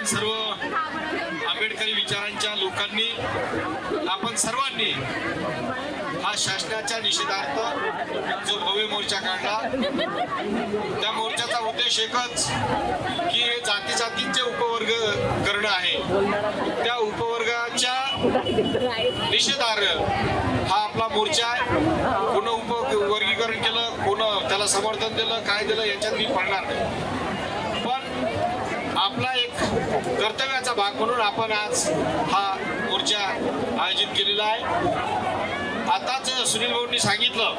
सर्व आंबेडकरी विचारांच्या लोकांनी, आपण सर्वांनी हा शासनाच्या निषेधार्थ जो भव्य मोर्चा काढला, त्या मोर्चाचा उद्देश एकच की जाती जातींचे उपवर्ग करणं आहे. त्या उपवर्गाच्या निषेधार्थ हा आपला मोर्चा आहे. कोण उपवर्गीकरण केलं, कोण त्याला समर्थन दिलं, काय दिलं याच्यात मी पडणार नाही. पण आपला एक कर्तव्याचा भाग म्हणून आपण आज हा मोर्चा आयोजित केलेला आहे. आताच सुनील भाऊंनी सांगितलं,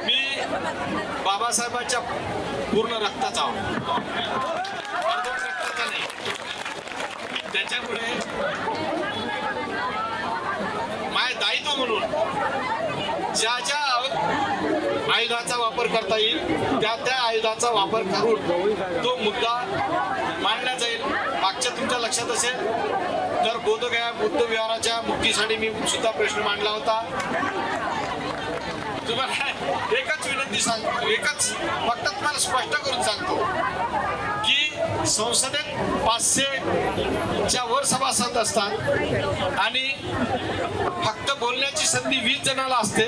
मी बाबासाहेबांच्या पूर्ण रक्ताचा अर्धवट रक्ताचा नाही. त्याच्यामुळे माझे दायित्व म्हणून ज्या ज्या आयुधाचा वापर करता येईल त्या आयुधाचा वापर करून तो मुद्दा मांडला जाईल. मागच्या तुमच्या लक्षात असेल तर बोधगया बुद्ध विहाराच्या मुक्तीसाठी मी सुद्धा प्रश्न मांडला होता. तुम्हाला एकच विनंती सांगतो, एकच फक्त तुम्हाला स्पष्ट करून सांगतो की संसदेत 500च्या वर सभासद असतात आणि फक्त बोलण्याची संधी 20 जणांना असते.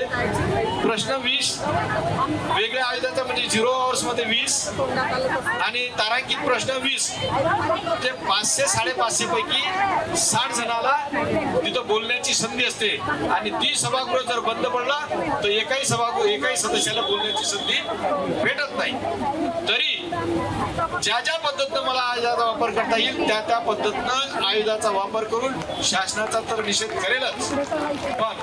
प्रश्न 20 वेगळ्या आयुधाचा म्हणजे 0 आवर्स मध्ये 20 आणि तारांकित प्रश्न 20. ते 500-550 पैकी 60 जणाला तिथं बोलण्याची संधी असते आणि ती सभागृह जर बंद पडला तर एकाही सदस्याला बोलण्याची संधी भेटत नाही. तरी ज्या ज्या पद्धतीनं मला आयुधाचा वापर करता येईल त्या पद्धतीनं आयुधाचा वापर करून शासनाचा तर निषेध करेलच, पण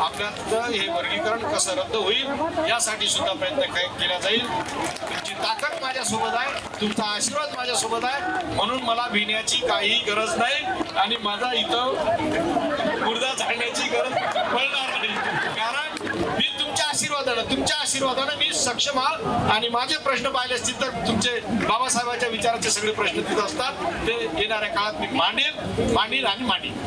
आपल्यात हे वर्गीकरण कसं रद्द होईल यासाठी सुद्धा प्रयत्न केला जाईल. तुमची ताकद माझ्यासोबत आहे, तुमचा आशीर्वाद माझ्यासोबत आहे, म्हणून मला भिण्याची काही गरज नाही आणि माझा इथं मुर्दा झाडण्याची गरज पडणार नाही. कारण मी तुमच्या आशीर्वादानं मी सक्षम आहे आणि माझे प्रश्न पाहिले असतील तर तुमचे बाबासाहेबांच्या विचाराचे सगळे प्रश्न तिथे असतात. ते येणाऱ्या काळात मी मांडील आणि मांडील.